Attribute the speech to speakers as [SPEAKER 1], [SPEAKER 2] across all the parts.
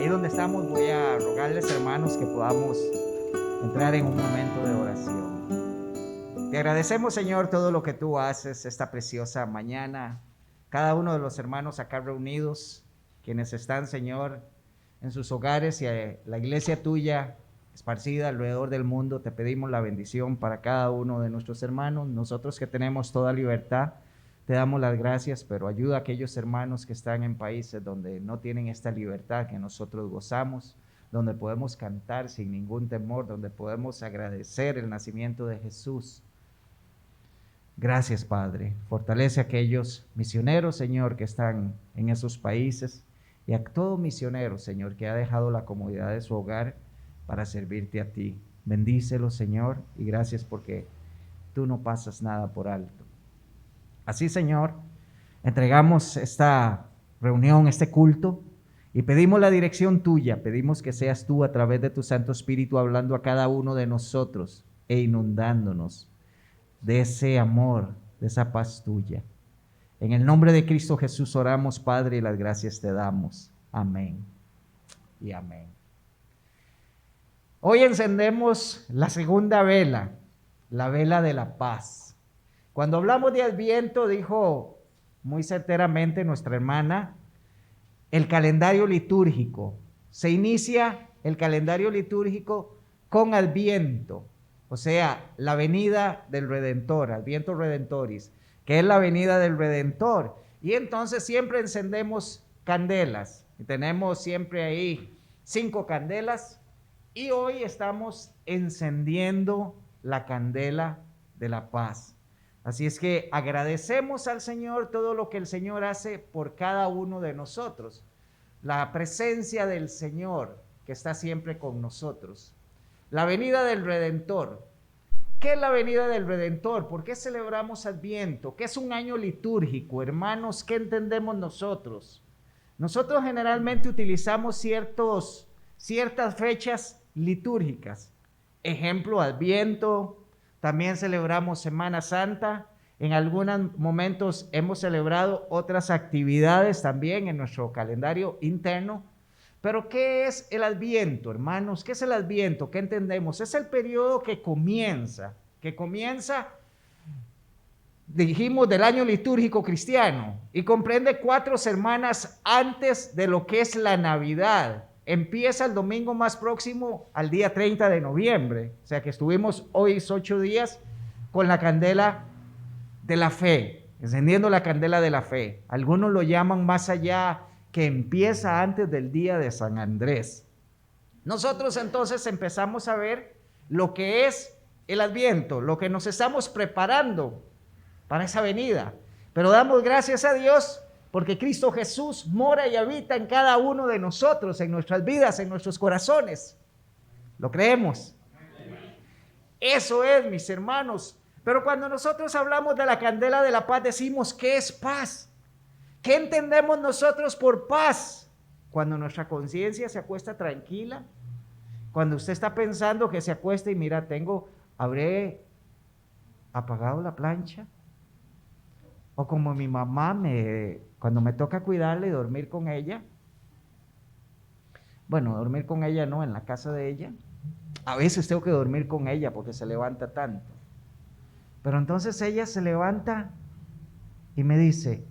[SPEAKER 1] donde estamos voy a rogarles, hermanos, que podamos entrar en un momento de oración. Te agradecemos, Señor, todo lo que tú haces esta preciosa mañana. Cada uno de los hermanos acá reunidos, quienes están, Señor, en sus hogares y la iglesia tuya esparcida alrededor del mundo, te pedimos la bendición para cada uno de nuestros hermanos. Nosotros que tenemos toda libertad, te damos las gracias, pero ayuda a aquellos hermanos que están en países donde no tienen esta libertad que nosotros gozamos, donde podemos cantar sin ningún temor, donde podemos agradecer el nacimiento de Jesús. Gracias, Padre. Fortalece a aquellos misioneros, Señor, que están en esos países, y a todo misionero, Señor, que ha dejado la comodidad de su hogar para servirte a ti. Bendícelo, Señor, y gracias porque tú no pasas nada por alto. Así, Señor, entregamos esta reunión, este culto, y pedimos la dirección tuya. Pedimos que seas tú a través de tu Santo Espíritu hablando a cada uno de nosotros e inundándonos de ese amor, de esa paz tuya. En el nombre de Cristo Jesús oramos, Padre, y las gracias te damos. Amén y amén. Hoy encendemos la segunda vela, la vela de la paz. Cuando hablamos de Adviento, dijo muy certeramente nuestra hermana, el calendario litúrgico. Se inicia el calendario litúrgico con Adviento, o sea, la venida del Redentor, Adviento Redentoris, que es la venida del Redentor. Y entonces siempre encendemos candelas, y tenemos siempre ahí 5 candelas, y hoy estamos encendiendo la candela de la paz. Así es que agradecemos al Señor todo lo que el Señor hace por cada uno de nosotros. La presencia del Señor que está siempre con nosotros. La venida del Redentor. ¿Qué es la venida del Redentor? ¿Por qué celebramos Adviento? ¿Qué es un año litúrgico? Hermanos, ¿qué entendemos nosotros? Nosotros generalmente utilizamos ciertas fechas litúrgicas. Ejemplo, Adviento. También celebramos Semana Santa. En algunos momentos hemos celebrado otras actividades también en nuestro calendario interno. Pero ¿qué es el Adviento, hermanos? ¿Qué es el Adviento? ¿Qué entendemos? Es el periodo que comienza, dijimos, del año litúrgico cristiano y comprende 4 semanas antes de lo que es la Navidad. Empieza el domingo más próximo al día 30 de noviembre. O sea que estuvimos hoy 8 días con la candela de la fe, encendiendo la candela de la fe. Algunos lo llaman más allá, que empieza antes del día de San Andrés. Nosotros entonces empezamos a ver lo que es el Adviento, lo que nos estamos preparando para esa venida. Pero damos gracias a Dios porque Cristo Jesús mora y habita en cada uno de nosotros, en nuestras vidas, en nuestros corazones. ¿Lo creemos? Eso es, mis hermanos. Pero cuando nosotros hablamos de la candela de la paz, decimos, ¿qué es paz? ¿Qué entendemos nosotros por paz? Cuando nuestra conciencia se acuesta tranquila, cuando usted está pensando que se acuesta y mira, habré apagado la plancha. O como mi mamá, cuando me toca cuidarla y dormir con ella, bueno, dormir con ella no, en la casa de ella, a veces tengo que dormir con ella porque se levanta tanto. Pero entonces ella se levanta y me dice,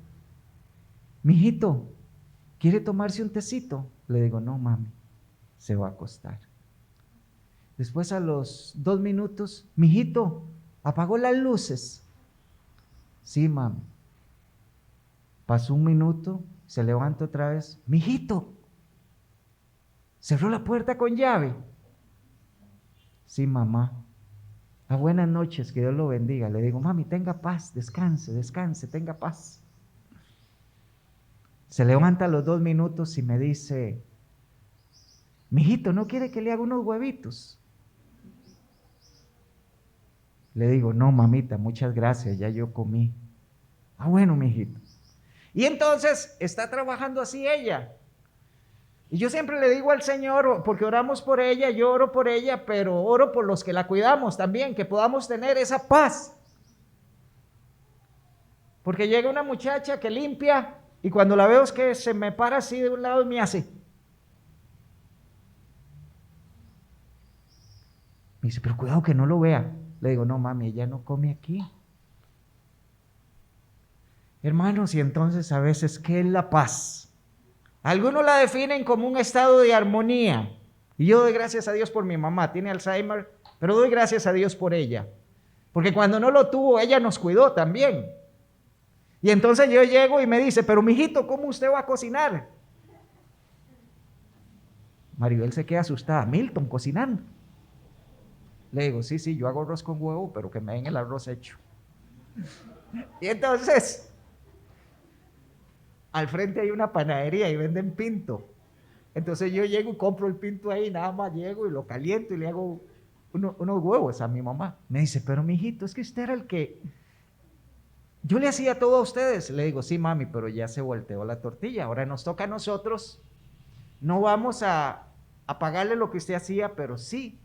[SPEAKER 1] mijito, ¿quiere tomarse un tecito? Le digo, no, mami, se va a acostar. Después a los 2 minutos, mijito, ¿apagó las luces? Sí, mami. Pasó 1 minuto, se levanta otra vez. Mijito, ¿cerró la puerta con llave? Sí, mamá. Buenas noches, que Dios lo bendiga. Le digo, mami, tenga paz, descanse, tenga paz. Se levanta a los 2 minutos y me dice, mijito, ¿no quiere que le haga unos huevitos? Le digo, no, mamita, muchas gracias, ya yo comí. Bueno, mijito. Y entonces está trabajando así ella. Y yo siempre le digo al Señor, porque oramos por ella, yo oro por ella, pero oro por los que la cuidamos también, que podamos tener esa paz. Porque llega una muchacha que limpia y cuando la veo es que se me para así de un lado y me hace. Me dice, pero cuidado que no lo vea. Le digo, no mami, ella no come aquí. Hermanos, y entonces a veces, ¿qué es la paz? Algunos la definen como un estado de armonía. Y yo doy gracias a Dios por mi mamá, tiene Alzheimer, pero doy gracias a Dios por ella. Porque cuando no lo tuvo, ella nos cuidó también. Y entonces yo llego y me dice, pero mijito, ¿cómo usted va a cocinar? Maribel se queda asustada, Milton, cocinando. Le digo, sí, yo hago arroz con huevo, pero que me den el arroz hecho. Y entonces, al frente hay una panadería y venden pinto. Entonces yo llego y compro el pinto ahí, nada más llego y lo caliento y le hago unos huevos a mi mamá. Me dice, pero mijito, es que usted era el que... Yo le hacía todo a ustedes. Le digo, sí mami, pero ya se volteó la tortilla. Ahora nos toca a nosotros. No vamos a pagarle lo que usted hacía, pero sí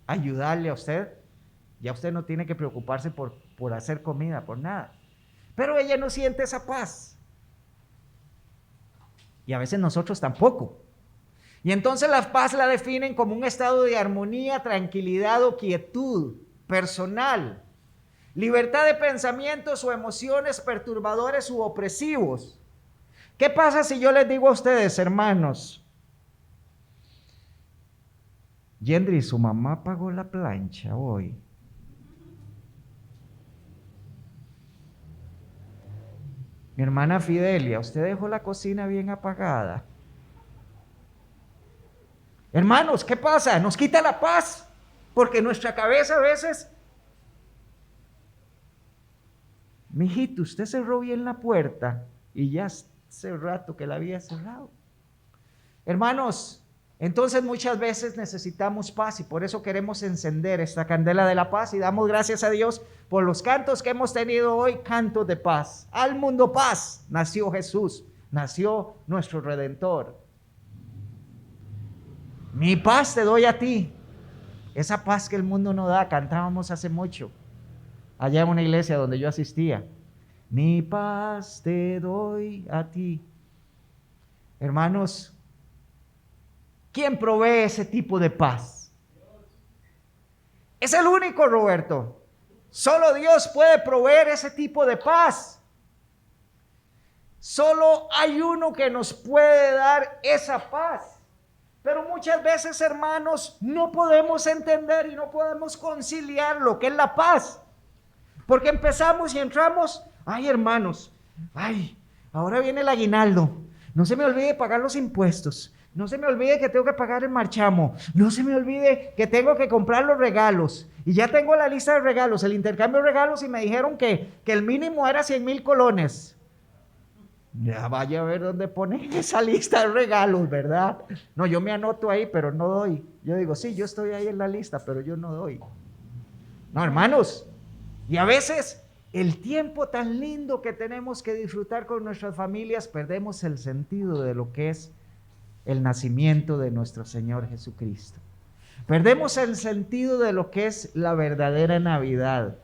[SPEAKER 1] ayudarle a usted. Ya usted no tiene que preocuparse por hacer comida, por nada. Pero ella no siente esa paz. Y a veces nosotros tampoco. Y entonces la paz la definen como un estado de armonía, tranquilidad o quietud personal. Libertad de pensamientos o emociones perturbadores u opresivos. ¿Qué pasa si yo les digo a ustedes, hermanos? Yendri, su mamá pagó la plancha hoy. Mi hermana Fidelia, usted dejó la cocina bien apagada. Hermanos, ¿qué pasa? Nos quita la paz, porque nuestra cabeza a veces... Mijito, usted cerró bien la puerta y ya hace rato que la había cerrado. Hermanos, entonces muchas veces necesitamos paz y por eso queremos encender esta candela de la paz y damos gracias a Dios por los cantos que hemos tenido hoy, cantos de paz. Al mundo paz nació Jesús, nació nuestro Redentor. Mi paz te doy a ti. Esa paz que el mundo no da, cantábamos hace mucho, allá en una iglesia donde yo asistía. Mi paz te doy a ti. Hermanos, ¿quién provee ese tipo de paz? Es el único, Roberto. Solo Dios puede proveer ese tipo de paz. Solo hay uno que nos puede dar esa paz. Pero muchas veces, hermanos, no podemos entender y no podemos conciliar lo que es la paz. Porque empezamos y entramos, ay hermanos, ay, ahora viene el aguinaldo, no se me olvide pagar los impuestos, no se me olvide que tengo que pagar el marchamo, no se me olvide que tengo que comprar los regalos, y ya tengo la lista de regalos, el intercambio de regalos, y me dijeron que el mínimo era 100,000 colones. Ya vaya a ver dónde ponen esa lista de regalos, ¿verdad? No, yo me anoto ahí, pero no doy. Yo digo, sí, yo estoy ahí en la lista, pero yo no doy. No, hermanos. Y a veces el tiempo tan lindo que tenemos que disfrutar con nuestras familias, perdemos el sentido de lo que es el nacimiento de nuestro Señor Jesucristo. Perdemos el sentido de lo que es la verdadera Navidad.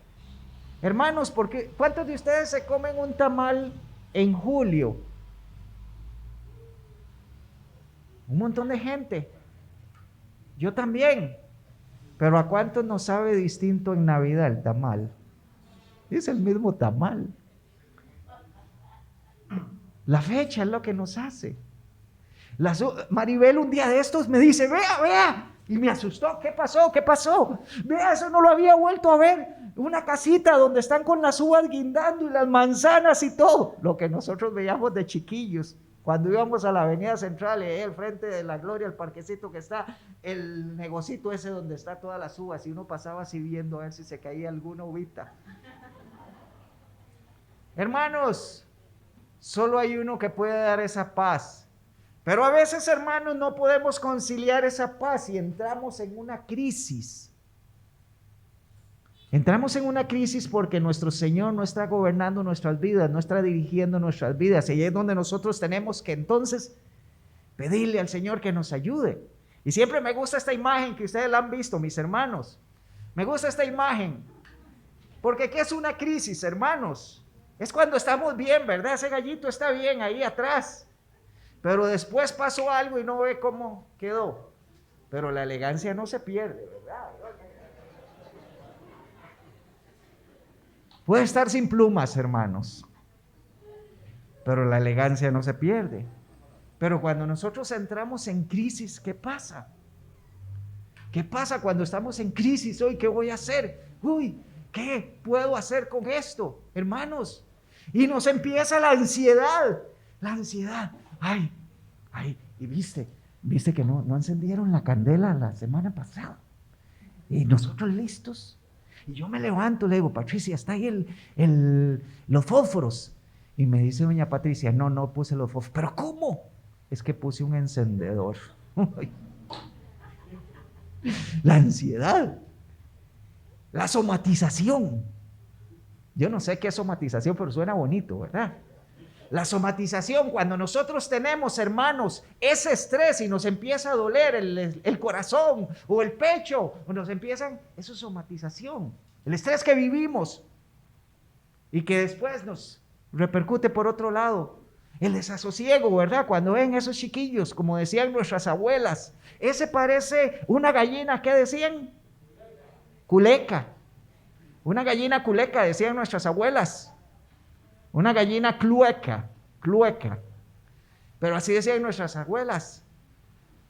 [SPEAKER 1] Hermanos, ¿cuántos de ustedes se comen un tamal en julio? Un montón de gente. Yo también. Pero ¿a cuántos nos sabe distinto en Navidad el tamal? Es el mismo tamal. La fecha es lo que nos hace. Maribel un día de estos me dice, vea. Y me asustó. ¿Qué pasó? Vea, eso no lo había vuelto a ver. Una casita donde están con las uvas guindando y las manzanas y todo. Lo que nosotros veíamos de chiquillos. Cuando íbamos a la avenida central, ahí al frente de la Gloria, el parquecito que está, el negocito ese donde está todas las uvas. Y uno pasaba así viendo a ver si se caía alguna uvita. Hermanos, solo hay uno que puede dar esa paz. Pero a veces, hermanos, no podemos conciliar esa paz y entramos en una crisis. Entramos en una crisis porque nuestro Señor no está gobernando nuestras vidas, no está dirigiendo nuestras vidas. Y ahí es donde nosotros tenemos que entonces pedirle al Señor que nos ayude. Y siempre me gusta esta imagen que ustedes la han visto, mis hermanos. Me gusta esta imagen. Porque ¿qué es una crisis, hermanos? Es cuando estamos bien, ¿verdad? Ese gallito está bien ahí atrás. Pero después pasó algo y no ve cómo quedó. Pero la elegancia no se pierde, ¿verdad? Puede estar sin plumas, hermanos, pero la elegancia no se pierde. Pero cuando nosotros entramos en crisis, ¿qué pasa? ¿Qué pasa cuando estamos en crisis hoy? ¿Qué voy a hacer? Uy, ¿qué puedo hacer con esto, hermanos? Y nos empieza la ansiedad. La ansiedad. Ay, y viste que no encendieron la candela la semana pasada. Y nosotros listos. Y yo me levanto, le digo, Patricia, está ahí los fósforos. Y me dice doña Patricia, no puse los fósforos. ¿Pero cómo? Es que puse un encendedor. La ansiedad, la somatización. Yo no sé qué es somatización, pero suena bonito, ¿verdad? La somatización, cuando nosotros tenemos, hermanos, ese estrés y nos empieza a doler el corazón o el pecho, o eso es somatización. El estrés que vivimos y que después nos repercute por otro lado. El desasosiego, ¿verdad? Cuando ven esos chiquillos, como decían nuestras abuelas, ese parece una gallina, ¿qué decían? Culeca. Una gallina culeca, decían nuestras abuelas. Una gallina clueca. Pero así decían nuestras abuelas.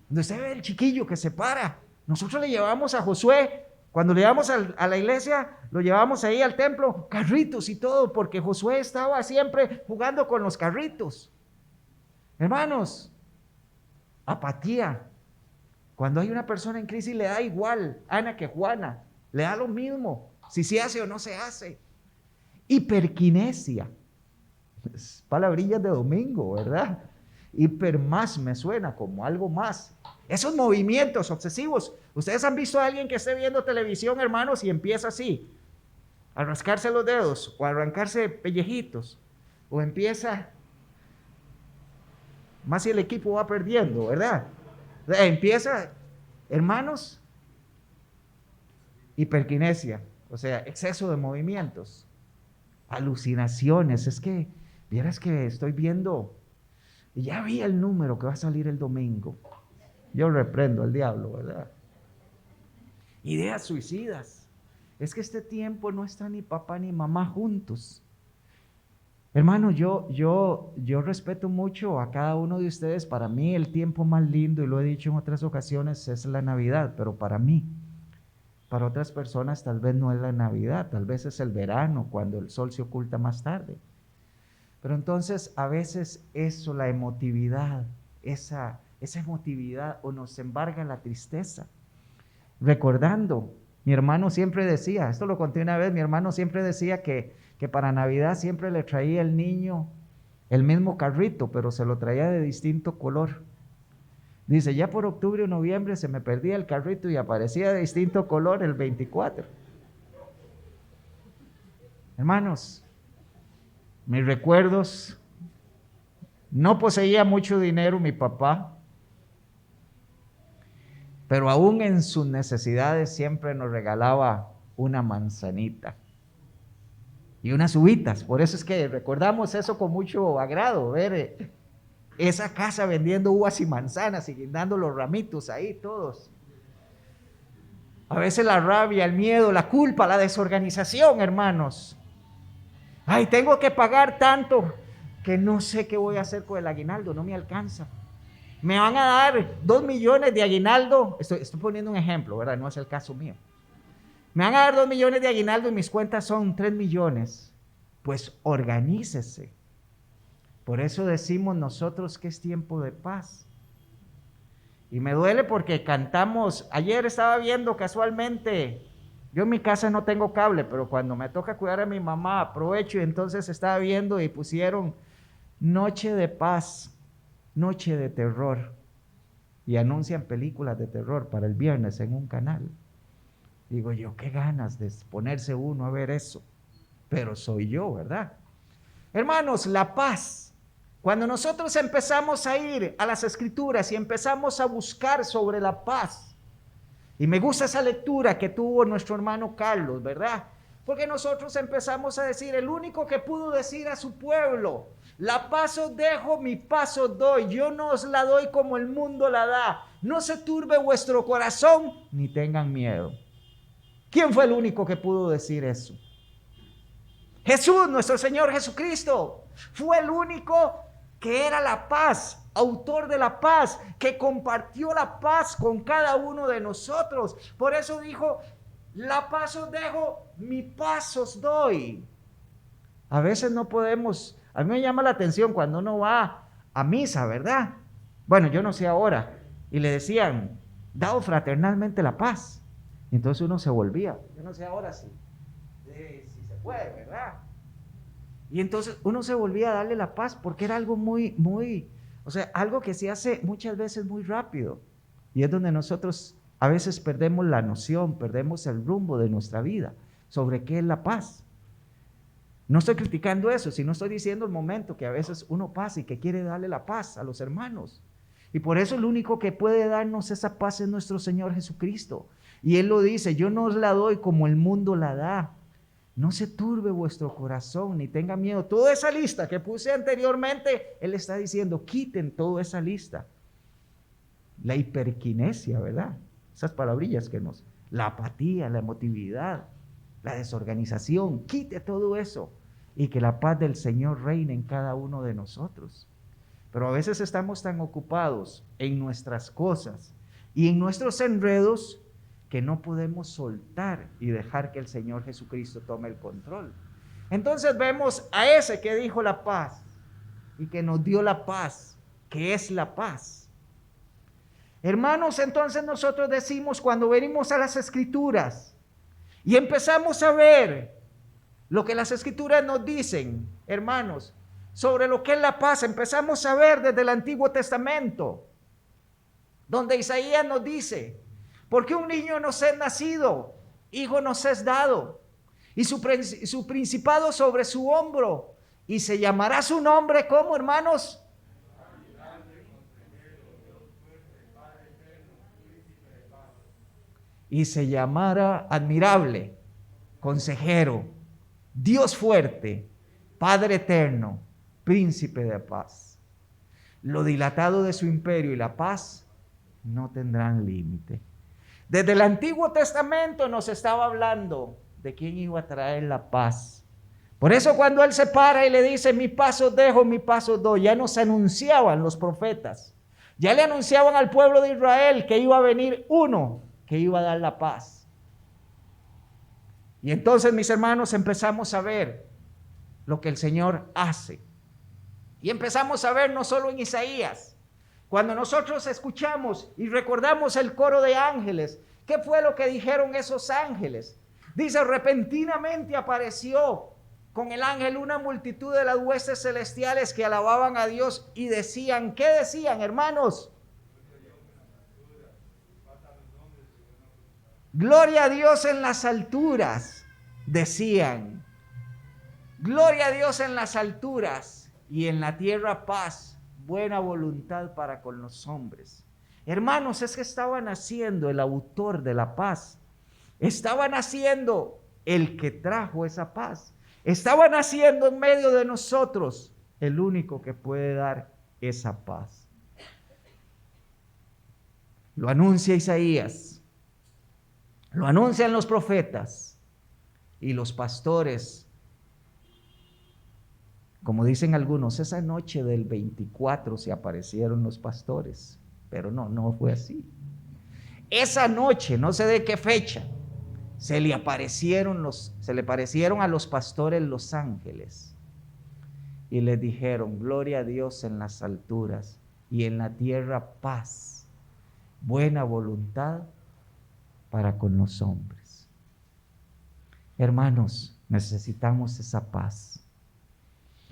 [SPEAKER 1] Donde usted ve el chiquillo que se para. Nosotros le llevamos a Josué, cuando le llevamos a la iglesia, lo llevamos ahí al templo, carritos y todo, porque Josué estaba siempre jugando con los carritos. Hermanos, apatía. Cuando hay una persona en crisis le da igual, Ana, que Juana, le da lo mismo, si se hace o no se hace. Hiperquinesia. Palabrillas de domingo, ¿verdad? Hiper más me suena como algo más. Esos movimientos obsesivos. Ustedes han visto a alguien que esté viendo televisión, hermanos, y empieza así, a rascarse los dedos, o a arrancarse pellejitos, o empieza, más si el equipo va perdiendo, ¿verdad? Empieza, hermanos, hiperquinesia, o sea, exceso de movimientos, alucinaciones. Es que, vieras que estoy viendo, y ya vi el número que va a salir el domingo. Yo reprendo al diablo, ¿verdad? Ideas suicidas. Es que este tiempo no está ni papá ni mamá juntos. Hermano, yo respeto mucho a cada uno de ustedes. Para mí el tiempo más lindo, y lo he dicho en otras ocasiones, es la Navidad, pero para mí, para otras personas tal vez no es la Navidad, tal vez es el verano, cuando el sol se oculta más tarde. Pero entonces a veces eso, la emotividad, esa emotividad o nos embarga la tristeza. Recordando, mi hermano siempre decía, esto lo conté una vez, mi hermano siempre decía que para Navidad siempre le traía el niño el mismo carrito, pero se lo traía de distinto color. Dice, ya por octubre o noviembre se me perdía el carrito y aparecía de distinto color el 24. Hermanos, mis recuerdos, no poseía mucho dinero mi papá, pero aún en sus necesidades siempre nos regalaba una manzanita y unas uvitas. Por eso es que recordamos eso con mucho agrado, ver esa casa vendiendo uvas y manzanas y dando los ramitos ahí todos. A veces la rabia, el miedo, la culpa, la desorganización, hermanos. Ay, tengo que pagar tanto que no sé qué voy a hacer con el aguinaldo, no me alcanza. Me van a dar 2 millones de aguinaldo. Estoy poniendo un ejemplo, ¿verdad? No es el caso mío. Me van a dar 2 millones de aguinaldo y mis cuentas son 3 millones. Pues organícese. Por eso decimos nosotros que es tiempo de paz. Y me duele porque cantamos. Ayer estaba viendo casualmente. Yo en mi casa no tengo cable, pero cuando me toca cuidar a mi mamá aprovecho, y entonces estaba viendo y pusieron Noche de Paz, Noche de Terror, y anuncian películas de terror para el viernes en un canal. Digo yo, qué ganas de ponerse uno a ver eso, pero soy yo, ¿verdad? Hermanos, la paz. Cuando nosotros empezamos a ir a las Escrituras y empezamos a buscar sobre la paz, y me gusta esa lectura que tuvo nuestro hermano Carlos, ¿verdad? Porque nosotros empezamos a decir, el único que pudo decir a su pueblo, la paz os dejo, mi paz os doy, yo no os la doy como el mundo la da, no se turbe vuestro corazón, ni tengan miedo. ¿Quién fue el único que pudo decir eso? Jesús, nuestro Señor Jesucristo, fue el único que era la paz, autor de la paz, que compartió la paz con cada uno de nosotros. Por eso dijo, la paz os dejo, mi paz os doy. A veces no podemos, a mí me llama la atención cuando uno va a misa, ¿verdad? Bueno, yo no sé ahora, y le decían, dado fraternalmente la paz. Y entonces uno se volvía, yo no sé ahora si se puede, ¿verdad? Y entonces uno se volvía a darle la paz porque era algo o sea, algo que se hace muchas veces muy rápido. Y es donde nosotros a veces perdemos la noción, perdemos el rumbo de nuestra vida sobre qué es la paz. No estoy criticando eso, sino estoy diciendo el momento que a veces uno pasa y que quiere darle la paz a los hermanos. Y por eso el único que puede darnos esa paz es nuestro Señor Jesucristo. Y Él lo dice, yo no os la doy como el mundo la da. No se turbe vuestro corazón, ni tenga miedo. Toda esa lista que puse anteriormente, Él está diciendo, quiten toda esa lista. La hiperquinesia, ¿verdad? Esas palabrillas la apatía, la emotividad, la desorganización, quite todo eso. Y que la paz del Señor reine en cada uno de nosotros. Pero a veces estamos tan ocupados en nuestras cosas y en nuestros enredos que no podemos soltar y dejar que el Señor Jesucristo tome el control. Entonces vemos a ese que dijo la paz y que nos dio la paz, que es la paz. Hermanos, entonces nosotros decimos cuando venimos a las Escrituras y empezamos a ver lo que las Escrituras nos dicen, hermanos, sobre lo que es la paz, empezamos a ver desde el Antiguo Testamento, donde Isaías nos dice, porque un niño nos es nacido, hijo nos es dado, y su principado sobre su hombro, y se llamará su nombre, ¿cómo, hermanos? Y se llamará admirable, consejero, Dios fuerte, Padre eterno, príncipe de paz. Lo dilatado de su imperio y la paz no tendrán límite. Desde el Antiguo Testamento nos estaba hablando de quién iba a traer la paz. Por eso cuando Él se para y le dice, mi paz os dejo, mi paz os doy, ya nos anunciaban los profetas. Ya le anunciaban al pueblo de Israel que iba a venir uno que iba a dar la paz. Y entonces, mis hermanos, empezamos a ver lo que el Señor hace. Y empezamos a ver no solo en Isaías. Cuando nosotros escuchamos y recordamos el coro de ángeles, ¿qué fue lo que dijeron esos ángeles? Dice, repentinamente apareció con el ángel una multitud de las huestes celestiales que alababan a Dios y decían, ¿qué decían, hermanos? Gloria a Dios en las alturas, decían. Gloria a Dios en las alturas y en la tierra paz, buena voluntad para con los hombres. Hermanos, es que estaba naciendo el autor de la paz. Estaba naciendo el que trajo esa paz. Estaba naciendo en medio de nosotros el único que puede dar esa paz. Lo anuncia Isaías. Lo anuncian los profetas y los pastores. Como dicen algunos, esa noche del 24 se aparecieron los pastores, pero no fue así. Esa noche, no sé de qué fecha, se le parecieron a los pastores los ángeles y les dijeron, gloria a Dios en las alturas y en la tierra paz, buena voluntad para con los hombres. Hermanos, necesitamos esa paz.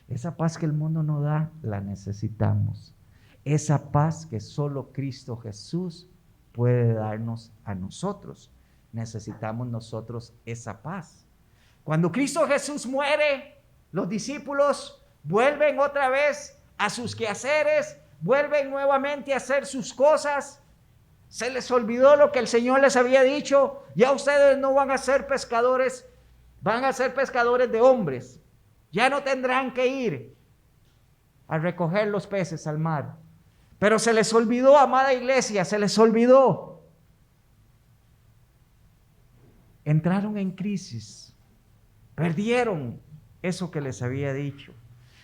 [SPEAKER 1] Esa paz que el mundo no da, la necesitamos. Esa paz que solo Cristo Jesús puede darnos a nosotros. Necesitamos nosotros esa paz. Cuando Cristo Jesús muere, los discípulos vuelven otra vez a sus quehaceres, vuelven nuevamente a hacer sus cosas. Se les olvidó lo que el Señor les había dicho. Ya ustedes no van a ser pescadores, van a ser pescadores de hombres. Ya no tendrán que ir a recoger los peces al mar. Pero se les olvidó, amada iglesia, se les olvidó. Entraron en crisis, perdieron eso que les había dicho.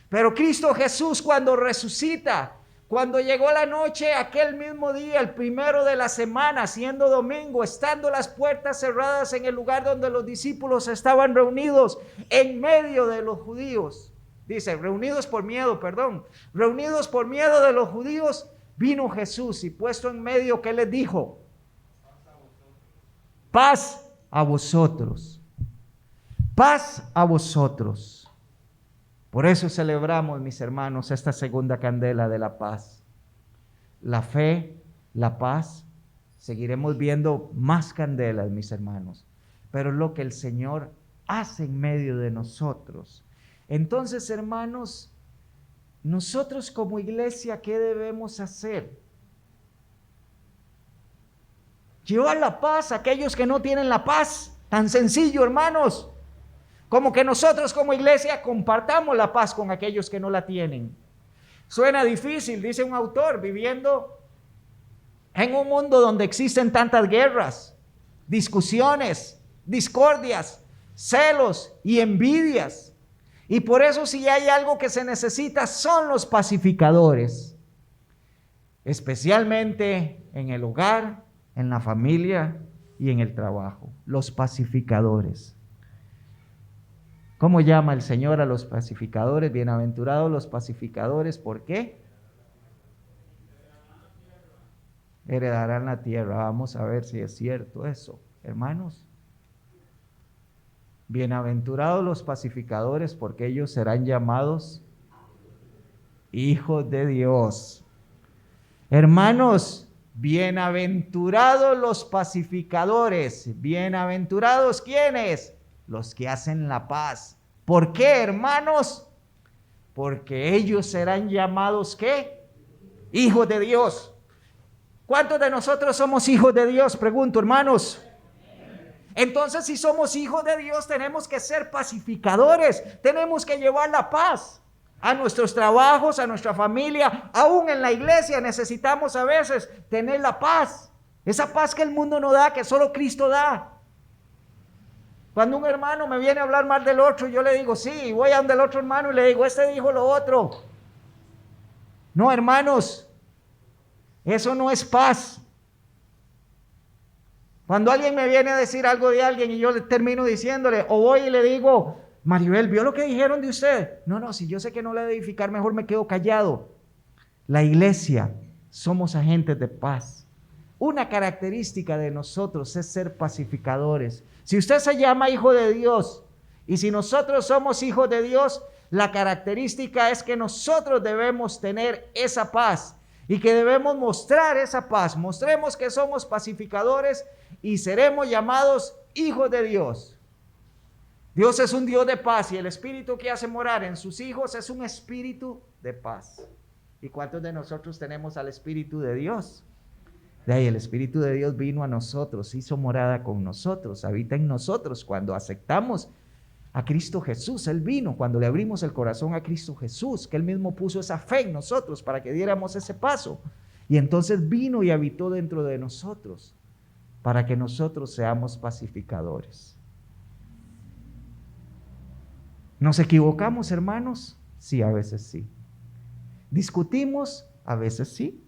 [SPEAKER 1] Pero Cristo Jesús, cuando resucita, cuando llegó la noche, aquel mismo día, el primero de la semana, siendo domingo, estando las puertas cerradas en el lugar donde los discípulos estaban reunidos, en medio de los judíos, dice, reunidos por miedo de los judíos, vino Jesús y puesto en medio, ¿qué les dijo? Paz a vosotros. Paz a vosotros. Por eso celebramos, mis hermanos, esta segunda candela de la paz. La fe, la paz. Seguiremos viendo más candelas, mis hermanos. Pero es lo que el Señor hace en medio de nosotros. Entonces, hermanos, nosotros como iglesia, ¿qué debemos hacer? Llevar la paz a aquellos que no tienen la paz. Tan sencillo, hermanos. Como que nosotros como iglesia compartamos la paz con aquellos que no la tienen. Suena difícil, dice un autor, viviendo en un mundo donde existen tantas guerras, discusiones, discordias, celos y envidias. Y por eso si hay algo que se necesita son los pacificadores. Especialmente en el hogar, en la familia y en el trabajo. Los pacificadores. ¿Cómo llama el Señor a los pacificadores? Bienaventurados los pacificadores, ¿por qué? Heredarán la tierra. Vamos a ver si es cierto eso, hermanos. Bienaventurados los pacificadores, porque ellos serán llamados hijos de Dios. Hermanos, bienaventurados los pacificadores. Bienaventurados, ¿quiénes? Los que hacen la paz. ¿Por qué, hermanos? Porque ellos serán llamados, ¿qué? Hijos de Dios. ¿Cuántos de nosotros somos hijos de Dios? Pregunto, hermanos. Entonces, si somos hijos de Dios, tenemos que ser pacificadores. Tenemos que llevar la paz a nuestros trabajos, a nuestra familia. Aún en la iglesia necesitamos a veces tener la paz. Esa paz que el mundo no da, que solo Cristo da. Cuando un hermano me viene a hablar mal del otro, yo le digo, sí, voy a donde el otro hermano y le digo, este dijo lo otro. No, hermanos, eso no es paz. Cuando alguien me viene a decir algo de alguien y yo le termino diciéndole, o voy y le digo, Maribel, ¿vio lo que dijeron de usted? No, si yo sé que no le debe edificar, mejor me quedo callado. La iglesia, somos agentes de paz. Una característica de nosotros es ser pacificadores. Si usted se llama hijo de Dios y si nosotros somos hijos de Dios, la característica es que nosotros debemos tener esa paz y que debemos mostrar esa paz. Mostremos que somos pacificadores y seremos llamados hijos de Dios. Dios es un Dios de paz y el espíritu que hace morar en sus hijos es un espíritu de paz. ¿Y cuántos de nosotros tenemos al Espíritu de Dios? De ahí el Espíritu de Dios vino a nosotros, hizo morada con nosotros, habita en nosotros. Cuando aceptamos a Cristo Jesús, Él vino, cuando le abrimos el corazón a Cristo Jesús, que Él mismo puso esa fe en nosotros para que diéramos ese paso. Y entonces vino y habitó dentro de nosotros, para que nosotros seamos pacificadores. ¿Nos equivocamos, hermanos? Sí, a veces sí. ¿Discutimos? A veces sí.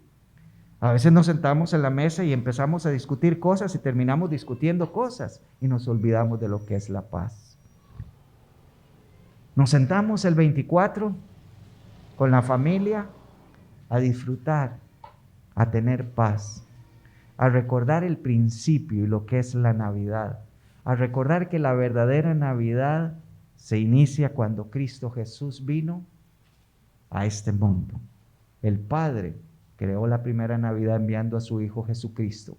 [SPEAKER 1] A veces nos sentamos en la mesa y empezamos a discutir cosas y terminamos discutiendo cosas y nos olvidamos de lo que es la paz. Nos sentamos el 24 con la familia a disfrutar, a tener paz, a recordar el principio y lo que es la Navidad, a recordar que la verdadera Navidad se inicia cuando Cristo Jesús vino a este mundo. El Padre creó la primera Navidad enviando a su Hijo Jesucristo,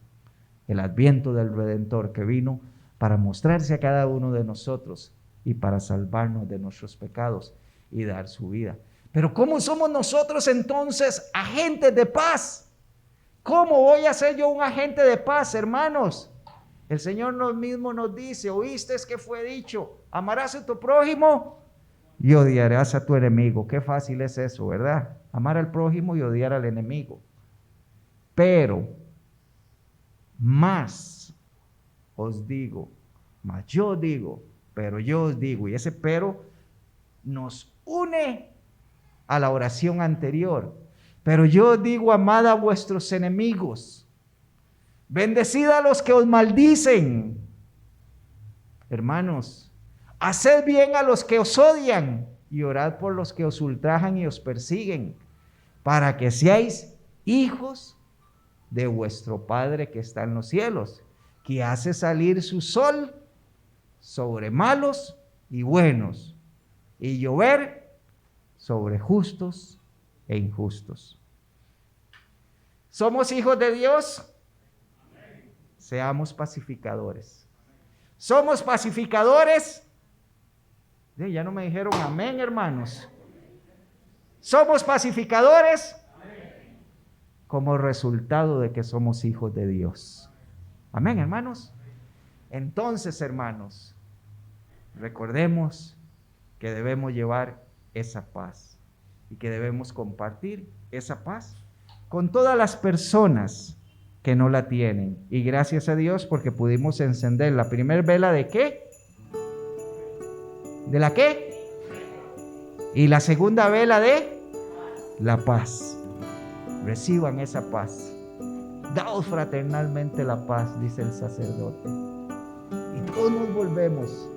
[SPEAKER 1] el adviento del Redentor que vino para mostrarse a cada uno de nosotros y para salvarnos de nuestros pecados y dar su vida. Pero ¿cómo somos nosotros entonces agentes de paz? ¿Cómo voy a ser yo un agente de paz, hermanos? El Señor mismo nos dice, ¿oíste que fue dicho? Amarás a tu prójimo y odiarás a tu enemigo. Qué fácil es eso, ¿verdad? Amar al prójimo y odiar al enemigo. Pero, más os digo, más yo digo, pero yo os digo. Y ese pero nos une a la oración anterior. Pero yo os digo, amad a vuestros enemigos, bendecid a los que os maldicen. Hermanos, haced bien a los que os odian y orad por los que os ultrajan y os persiguen, para que seáis hijos de vuestro Padre que está en los cielos, que hace salir su sol sobre malos y buenos, y llover sobre justos e injustos. ¿Somos hijos de Dios? Seamos pacificadores. ¿Somos pacificadores? Ya no me dijeron amén, hermanos. ¿Somos pacificadores? Como resultado de que somos hijos de Dios. Amén, hermanos. Entonces, hermanos, recordemos que debemos llevar esa paz y que debemos compartir esa paz con todas las personas que no la tienen. Y gracias a Dios porque pudimos encender la primera vela ¿de qué? ¿De la qué? Y la segunda vela de la paz. Reciban esa paz. Daos fraternalmente la paz, dice el sacerdote. Y todos nos volvemos.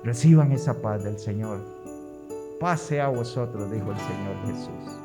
[SPEAKER 1] Reciban esa paz del Señor. Paz sea a vosotros, dijo el Señor Jesús.